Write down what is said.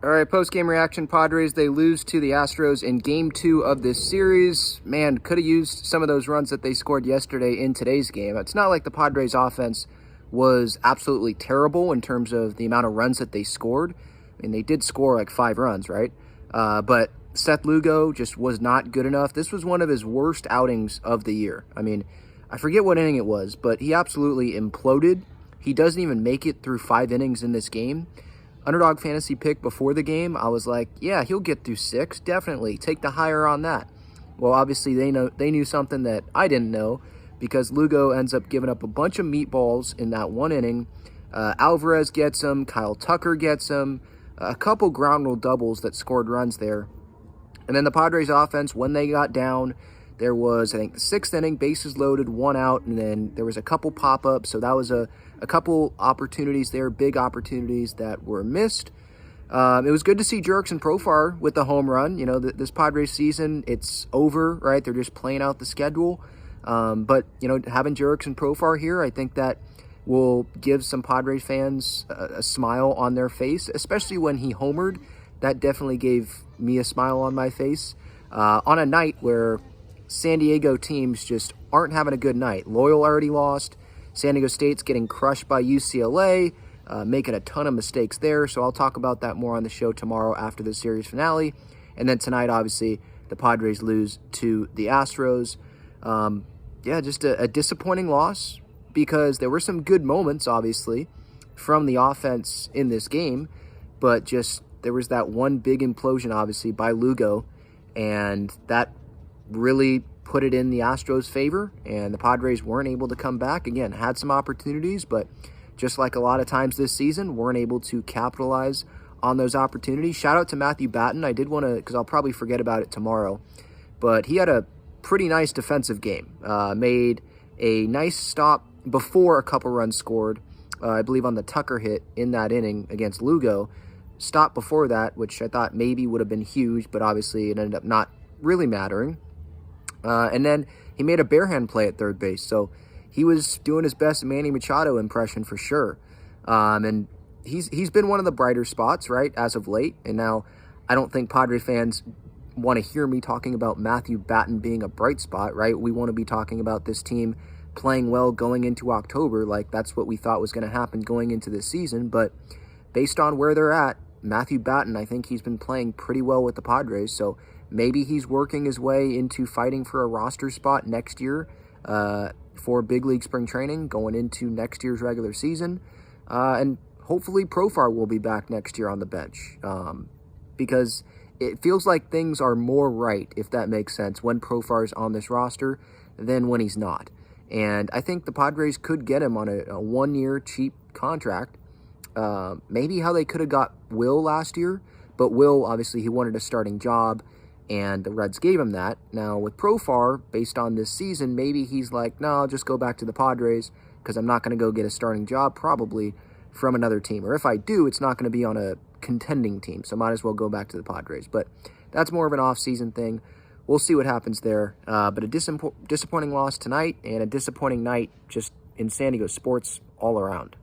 All right, post-game reaction. Padres, they lose to the Astros in Game 2 of this series. Man, could have used some of those runs that they scored yesterday in today's game. It's not like the Padres offense was absolutely terrible in terms of the amount of runs that they scored. I mean, they did score like 5 runs, right? But Seth Lugo just was not good enough. This was one of his worst outings of the year. I mean, I forget what inning it was, but he absolutely imploded. He doesn't even make it through 5 innings in this game. Underdog fantasy pick before the game, I was like, yeah, he'll get through 6, definitely. Take the higher on that. Well, obviously they knew something that I didn't know, because Lugo ends up giving up a bunch of meatballs in that 1 inning. Alvarez gets him, Kyle Tucker gets him, a couple ground rule doubles that scored runs there. And then the Padres offense, when they got down, there was, I think, the 6th inning, bases loaded, 1 out, and then there was a couple pop-ups, so that was a couple opportunities there, big opportunities that were missed. It was good to see Jurickson Profar with the home run. You know, this Padres season, it's over, right? They're just playing out the schedule. But, you know, having Jurickson Profar here, I think that will give some Padres fans a smile on their face, especially when he homered. That definitely gave me a smile on my face on a night where San Diego teams just aren't having a good night. Loyal already lost. San Diego State's getting crushed by UCLA, making a ton of mistakes there. So I'll talk about that more on the show tomorrow after the series finale. And then tonight, obviously, the Padres lose to the Astros. Just a disappointing loss, because there were some good moments, obviously, from the offense in this game. But just there was that one big implosion, obviously, by Lugo. And that really put it in the Astros' favor, and the Padres weren't able to come back. Again, had some opportunities, but just like a lot of times this season, weren't able to capitalize on those opportunities. Shout out to Matthew Batten. I did want to, because I'll probably forget about it tomorrow, but he had a pretty nice defensive game. Made a nice stop before a couple runs scored, I believe on the Tucker hit in that inning against Lugo. Stop before that, which I thought maybe would have been huge, but obviously it ended up not really mattering. And then he made a barehand play at third base. So he was doing his best Manny Machado impression for sure. And he's been one of the brighter spots, right, as of late. And now I don't think Padre fans want to hear me talking about Matthew Batten being a bright spot, right? We want to be talking about this team playing well going into October. Like, that's what we thought was going to happen going into this season. But based on where they're at, Matthew Batten, I think he's been playing pretty well with the Padres. So maybe he's working his way into fighting for a roster spot next year for big league spring training going into next year's regular season. And hopefully Profar will be back next year on the bench, because it feels like things are more right, if that makes sense, when Profar is on this roster than when he's not. And I think the Padres could get him on a 1-year cheap contract. Maybe how they could have got Will last year, but Will, obviously, he wanted a starting job, and the Reds gave him that. Now, with Profar, based on this season, maybe he's like, no, I'll just go back to the Padres, because I'm not going to go get a starting job, probably, from another team. Or if I do, it's not going to be on a contending team, so might as well go back to the Padres. But that's more of an off-season thing. We'll see what happens there. But a disappointing loss tonight, and a disappointing night just in San Diego sports all around.